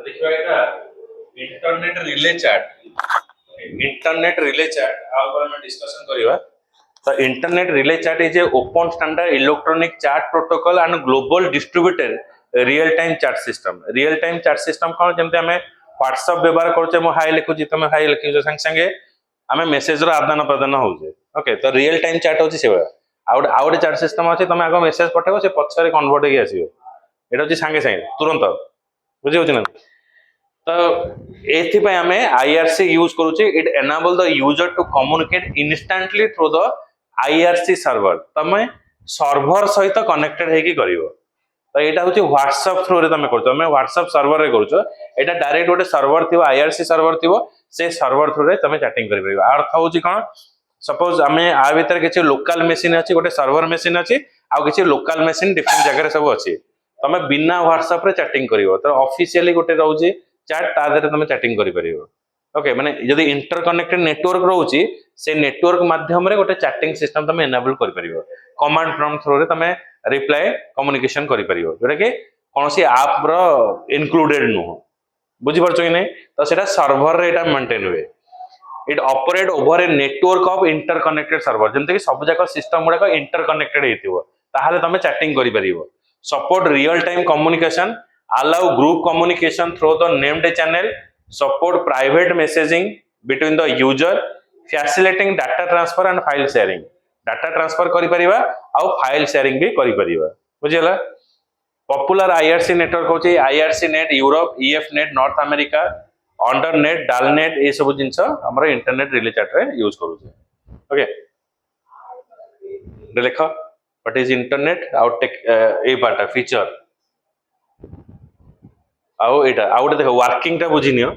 देखिए एटा internet relay chat आउ discussion करिवा तो internet relay chat is a open standard electronic chat protocol and global distributed real time chat system कौन जमते हमें WhatsApp व्यवहार करछे मो हाई लिखुची तुम हाई लिखियो संग संगे हमें मेसेज रो आदान प्रदान होउजे ओके तो रियल टाइम चैट होची सेवा आउट चैट सिस्टम अछि तुम आगो मेसेज पठेबो से पछरे कन्वर्ट हे आसीबो एटा होची संगे संगे तुरंत बुझी होची ना तो एथिपाई आमे आईआरसी यूज करूचे it enable the user to communicate instantly through the IRC server तमे सर्वर सहित कनेक्टेड हेकी करिवो तो एटा होची व्हाट्सएप थ्रू रे तमे करतो तमे व्हाट्सएप सर्वर रे करछो एटा डायरेक्ट गोटे सर्वर थिवो आईआरसी सर्वर थिवो से सर्वर थ्रू रे तमे चैटिंग करि परिबो अर्थ होची कोन सपोज आमे आ भीतर किछि लोकल मशीन अछि गोटे सर्वर मशीन अछि आ किछि लोकल मशीन डिफरेंट जगह रे सब अछि तमे बिना व्हाट्सएप रे चैटिंग करिवो तो ऑफिशियली गोटे रहउची चैट ता देरे तमे चैटिंग करि परिबो ओके माने यदि इंटरकनेक्टेड नेटवर्क रहउची से नेटवर्क माध्यम रे गोटे चैटिंग सिस्टम तमे एनेबल करि परिबो कमांड प्रॉम्प्ट थ्रू रे तमे रिप्लाई कम्युनिकेशन करि परिबो जोटा कि कोनसी ऐप रो इंक्लूडेड नो बुझी परछो कि नै तो सेटा सर्वर रे एटा मेंटेन हुए it operate over a network of interconnected server जेंते कि सब जाक सिस्टम गुडा इंटरकनेक्टेड हेतिबो ताहाले तमे चैटिंग करि परिबो support real time communication allow group communication through the named channel support private messaging between the user facilitating data transfer and file sharing data transfer kari pariba au file sharing भी kari pariba बुझिला popular IRC network होची IRC net Europe EF net North America under net DALnet ए सब जिंस हमर internet relay chat रे use करू okay देखो व्हाट इज इंटरनेट आउट टेक ए बाटा फीचर आउ एटा आउट देखो वर्किंग टा बुझिनियो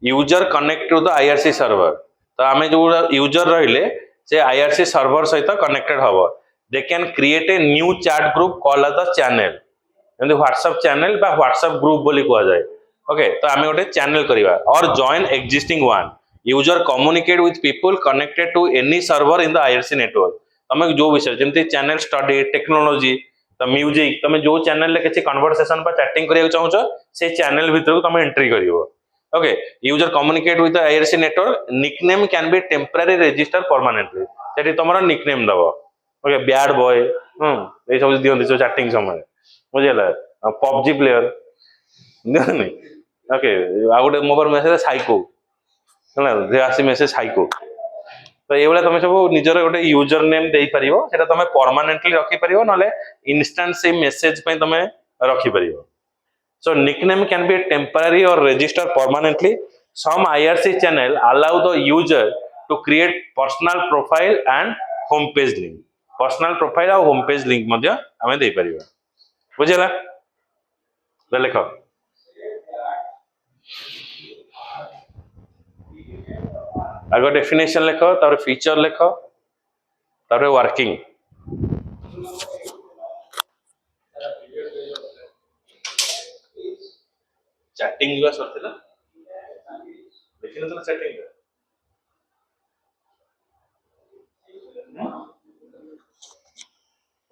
user connect to the IRC server तो आमे जो यूजर रहिले से आईआरसी सर्वर सहित कनेक्टेड हबो they can create a new chat group call the channel जंदे व्हाट्सएप चैनल बा व्हाट्सएप ग्रुप बोली को जाय ओके तो आमे गोटे चैनल करिवा और join existing one user communicate with people connected to any server in the IRC network तमे जो विषय जेंते चैनल स्टडी टेक्नोलॉजी तो म्यूजिक तमे जो चैनल ले किछि कन्वर्सेशन बा चैटिंग करिया चाहछो से चैनल भीतर को तमे एंट्री करिवो okay user communicate with the IRC network nickname can be temporary register permanently सेठी तमरा निकनेम दबो ओके बैड बॉय ए सब दियंती जो चैटिंग समय बुझिला पबजी प्लेयर नहीं ओके आ गोटे मोबाइल मेसेज साइको हला जे आसी मेसेज साइको तो ये वाला तमे सब निजर गोटे यूजर नेम देई परिबो सेटा तमे परमानेंटली रखि परिबो नले इंस्टेंट से मेसेज पे तमे रखि परिबो so nickname can be temporary or register permanently some IRC channel allow the user to create personal profile and home page link personal profile और home page link मध्य हमें दे परिबो बुझिला लेखो आगो डेफिनेशन लेखो तार फीचर लेखो तार working chatting युवा सरथिला देखिन तो chatting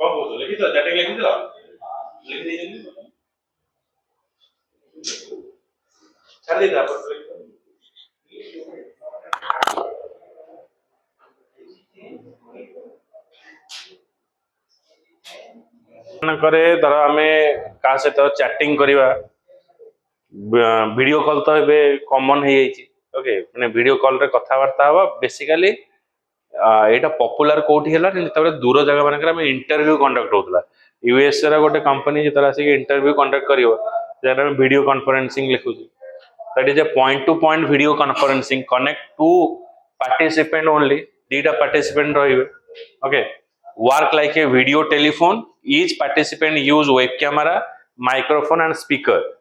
कौन बोल लिखि तो चैटिंग लिखि दिला लिखि दे छाड़ दे आप करे धर आमे का सहित चैटिंग करवा वीडियो कॉल तो एबे कॉमन हो जाइए ओके माने वीडियो कॉल रे कथाबार्ता हवा बेसिकली एटा पॉपुलर कोठी हैला जतबे दूर जगह मानकर आमे इंटरव्यू कंडक्ट होतला यूएस रा गोटे कंपनी जतरा आसी इंटरव्यू कंडक्ट करिवो जेना वीडियो कॉन्फ्रेंसिंग लिखु that is a point to point video conferencing connect to participant only दीटा पार्टिसिपेंट रहिबे okay work like a video telephone each participant use web camera microphone and speaker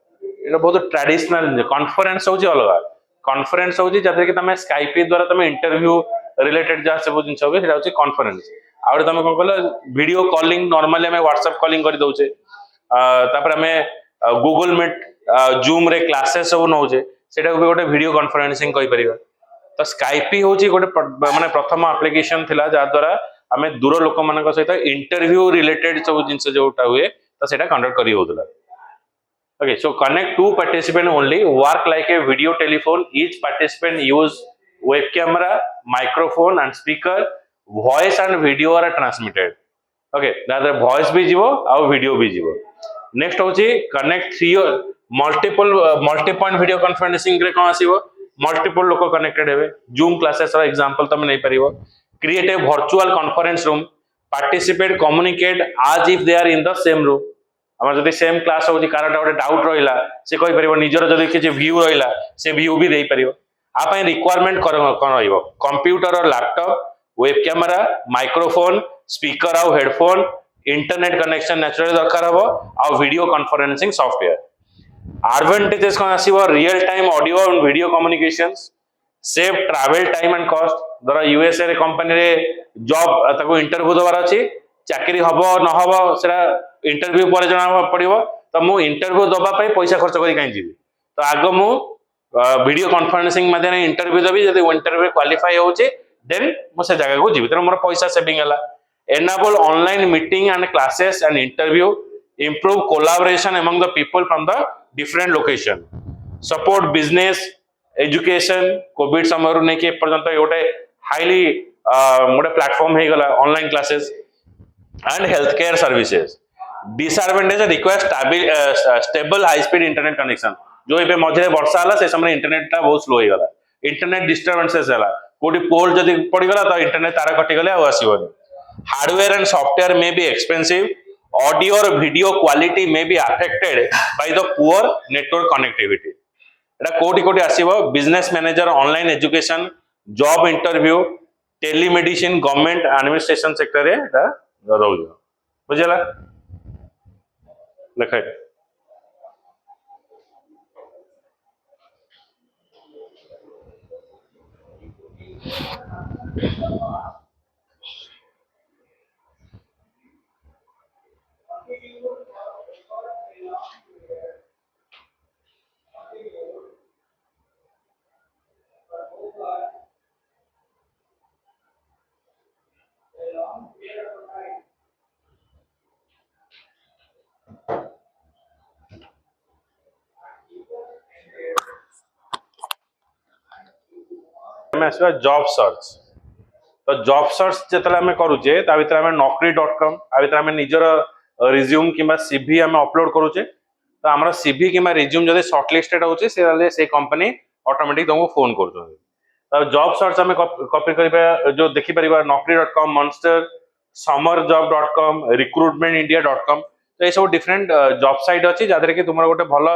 एटा बहुत traditional conference होची अलग conference होची जते कि तमे स्काइप द्वारा तमे इंटरव्यू रिलेटेड जहाँ सब जिन सब है कॉन्फ्रेंस आउ तुम कौन कल वीडियो कॉलिंग नॉर्मली हमें व्हाट्सएप कॉलिंग कर दौचे हमें गूगल मीट जूम रे क्लासेस सब नौचे सेटा भी गोटे वीडियो कॉन्फ्रेंसिंग कहि परिबा तो स्काइप होची गोटे माने प्रथम एप्लिकेशन थिला जा द्वारा हमें दूर लोक मान सहित इंटरव्यू रिलेटेड सब जिन जोटा हुए तो सेटा कंडक्ट करी होतला okay so connect two participant only work like a video telephone each participant use web camera microphone and speaker voice and video are transmitted okay that voice भी जीवो और video भी जीवो next होची connect three multi point video conferencing रे कौन आसीबो multiple लोक connected हेबे zoom classes रा example तमे नै परिबो create a virtual conference room participate communicate as if they are in the same room आम जब सेम क्लास हो गोटे डाउट रहा से कहीपर निजर जब किसी व्यू रहा से व्यू भी दे पार आप रिक्वायरमेंट कौन कंप्यूटर और laptop web camera microphone speaker आउ हेडफोन इंटरनेट कनेक्शन नेचुरली दरकार हम आ वीडियो कॉन्फ्रेंसिंग सॉफ्टवेयर एडवांटेजेस कौन आसो रियल टाइम ऑडियो और video communications save travel time and cost धर यूएसए रे कंपनी रे जॉब ताको इंटरव्यू दबार अच्छी चाकरी हम न हम से इंटरव्यू पर जना पड़ो तो मु इंटरव्यू दबाई पैसा खर्च कर कहीं जीवी तो आग मु वीडियो कॉन्फ्रेंसिंग माध्यम इंटरव्यू देवी जब इंटरव्यू क्वालिफाई होचे देन मुझे जगह को जीवी तेनाली मोर पैसा सेविंग है enable online meeting and classes and interview improve collaboration among the people from the different location support business education covid समय नहीं कि पर्यंत गोटे हाईली गोटे प्लेटफॉर्म हो गला online classes and health care services disadvantage require stable high speed internet connection जो ये मझे वर्षा है से समय इंटरनेट बहुत स्लो हो गला इंटरनेट डिस्टर्बेंसेस है कोटी पोल जदि पड़गला तो इंटरनेट तार कटिगले आसबनी हार्डवेयर एंड सॉफ्टवेयर में भी एक्सपेंसिव ऑडियो और वीडियो क्वालिटी में भी affected by the poor network connectivity एटा कोटी कोटी आसीबो business manager online education job interview telemedicine government administration sector रे एटा रहउ बुझला लिखा जॉब सर्च तो जॉब सर्च जिते करुचे naukri.com आ निजर रिज्यूम कि सीवी आम अपलोड करुचे तो आम सीवी कि रिज्यूम जब सर्टलिस्टेड होचे से कंपनी ऑटोमेटिक तुमको फोन कर जॉब सर्च आम कॉपी कर जो देखिपर naukri.com monster summerjob.com recruitmentindia.com तो ये सब डिफरेंट जॉब साइट अच्छी जहाँ कि तुम गोटे भल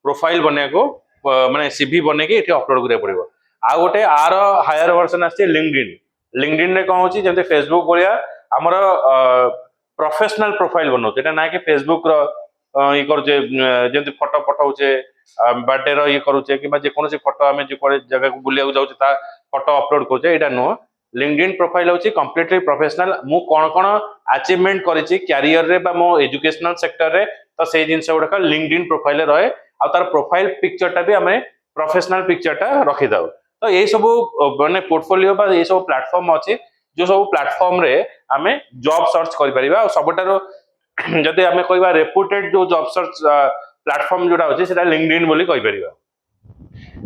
प्रोफाइल बनवाको माने सीवी बनैके ये अपलोड करा पड़ो आ गोटे आर हायर वर्जन आसे लिंक्डइन रे कौन होची जंते फेसबुक भलिया हमर प्रोफेशनल प्रोफाइल बनाउते एटा ना कि फेसबुक रो ई करजे जंते फोटो पठाउचे बर्थडे रो ई करूचे कि जे कोनोसी फोटो हमें जे कोइ जगह को बुलिया जाउचे ता फोटो अपलोड करचे एटा नो लिंक्डइन प्रोफाइल होची कंप्लीटली प्रोफेशनल मु कोन कोन अचीवमेंट करिछि कैरियर रे बा मो एजुकेशनल सेक्टर रे तो से जिंस गुडा लिंक्डइन प्रोफाइल रहे आ तार प्रोफाइल पिक्चर टा भी हमें प्रोफेशनल पिक्चर टा रखि दाउ तो ये सब माने पोर्टफोलियो बा ये सब प्लेटफॉर्म अच्छे जो सब प्लेटफॉर्म रे आमे जॉब सर्च करि परिबा सबटारो जदि आमे कहबा रेपुटेड जो जॉब सर्च प्लेटफॉर्म जोटा अछि सेटा लिंक्डइन बोली कहि परिबा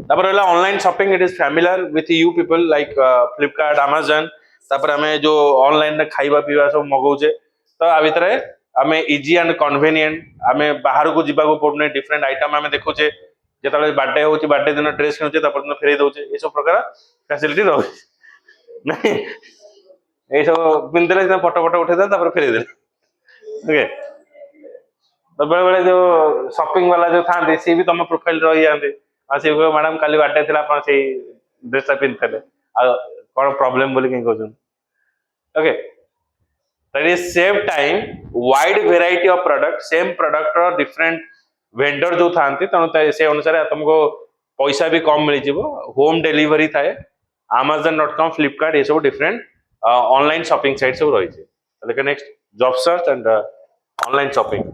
तापर होला online shopping it is familiar with you people like Flipkart Amazon तापर आमे जो ऑनलाइन रे खाइबा पीबा सब मगौचे तो आ भितरे आमे इजी एंड कन्वीनियंट आमे बाहर को जीवा को पड़ने डिफरेंट आइटम आमे देखुचे जेतले बर्थडे होची बर्थडे दिन ड्रेस किनुचे तापर दिन फेरे दउचे ए सब प्रकार फैसिलिटी रहउची नहीं ए सब पिनदेले फोटो फोटो उठे दे तापर फेरे दे ओके तो बेले बेले जो शॉपिंग वाला जो था सी भी तुम प्रोफाइल रही जाते आ सी को मैडम काली बर्थडे थिला आपण से ड्रेस पिनथले आ कोन प्रॉब्लम बोली कहीं कहउछन okay that is save time wide variety of product same product or different vendor जो थांती तेणु से अनुसार तुमको पैसा भी कम मिल जीवो होम डिलीवरी थाए amazon.com फ्लिपकार्ट ये सब डिफरेंट ऑनलाइन शॉपिंग साइट सब रही है next job search and online shopping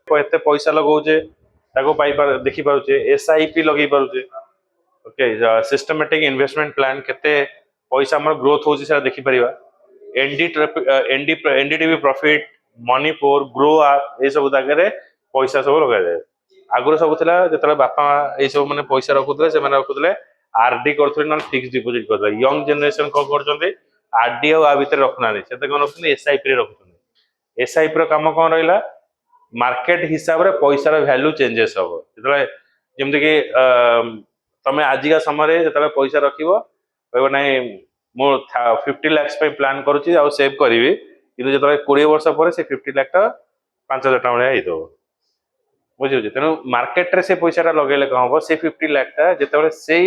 एते पैसा लगाउचे ताको देखि पारुचे एसआईपी लगे पारुचे ओके सिस्टमैटिक इन्वेस्टमेंट प्लान केते पैसा हमर ग्रोथ होची से देखि परिबा NDTV profit money for grow up ए सब जागे पैसा सब लगा जाए आगुर सब थिला जेतले बापा ए सब माने पैसा रखुतले से माने रखुतले आरडी करथले न फिक्स डिपॉजिट करथले यंग जनरेशन को करचंते आरडी आ भीतर रखना नहीं सेते कोन रखुतले एसआईपी रे रखुतले एसआईपी रो काम कोन रहिला मार्केट हिसाब रे पैसा रो वैल्यू चेंजेस हो जेतले जेमते कि तमे आजिका समय जेतले पैसा रखिबो कहबो नै मो 50 लाख पे प्लान करूची आ सेव करिवि किंतु जेतले 20 वर्ष पर से 50 लाख टा 5000 टाका भलिया हेतो बुझियो तेनु मार्केट रे से पैसा लगेले कम हो से 50 लाख टा जेतले से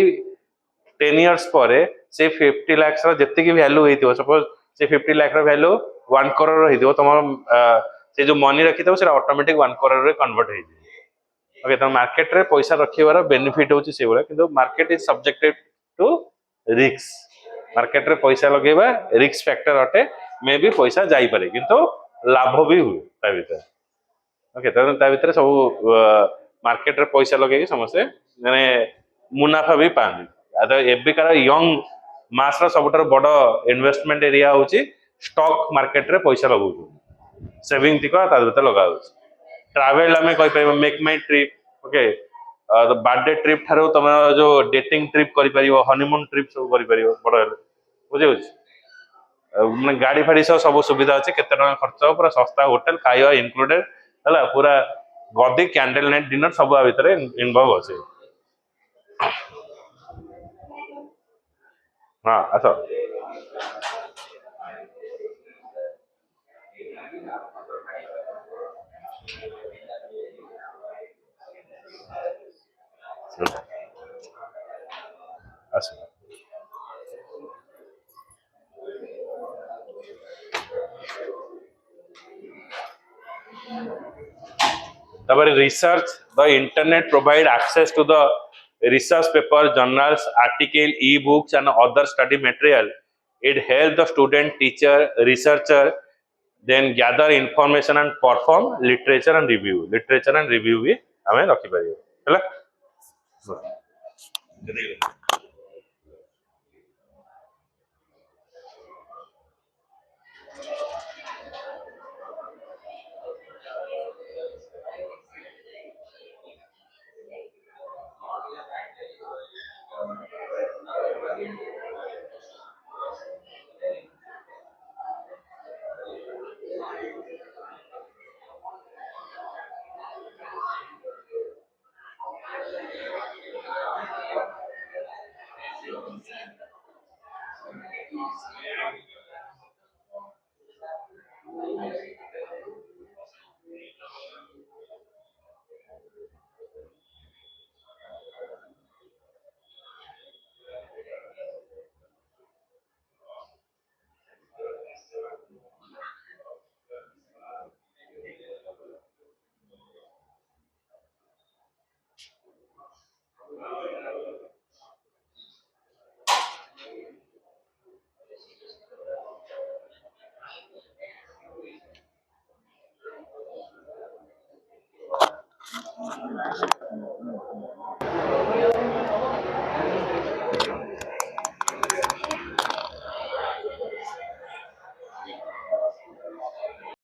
10 इयर्स पर से 50 लाख रो जत्ते की वैल्यू हेतियो सपोज से 50 लाख रो वैल्यू 1 करोड़ हेतियो तमर से जो मनी रखिथो से ऑटोमेटिक 1 करोड़ रे कन्वर्ट हे ओके तो मार्केट रे पैसा रखिबार बेनिफिट होची से बोला किंतु market is subjected to risk market रे पैसा लगेबा रिस्क फैक्टर अटे मे भी पैसा जाई पारे किंतु लाभ भी हुए ता भीतर ओके तो ता भीतर सब मार्केट रे पैसा लगे समस्ते माने मुनाफा भी पानी आ एबी कार यंग मास रो सबटर बड़ इन्वेस्टमेंट एरिया होची स्टॉक मार्केट रे पैसा लगौ सेविंग तिका ता भीतर लगा होची ट्रैवल हमें कहि पाइबो मेक माय ट्रिप ओके तो बर्थडे ट्रिप थारो तुम जो डेटिंग ट्रिप करि परिबो हनीमून ट्रिप सब करि परिबो बड़ बुझे माने गाड़ी फाड़ी सब सुविधा अछि केते टका खर्च पूरा सस्ता होटल खाଇବା इंक्लूडेड हला पूरा गदी कैंडल नाइट डिनर सब आ भीतर इन्वॉल्व अछि हां अच्छा अच्छा Our research, the internet provide access to the research paper, journals, article, e-books, and other study material. It helps the student, teacher, researcher, then gather information and perform literature and review. Literature and review भी हमें रखी पारियो, है ना?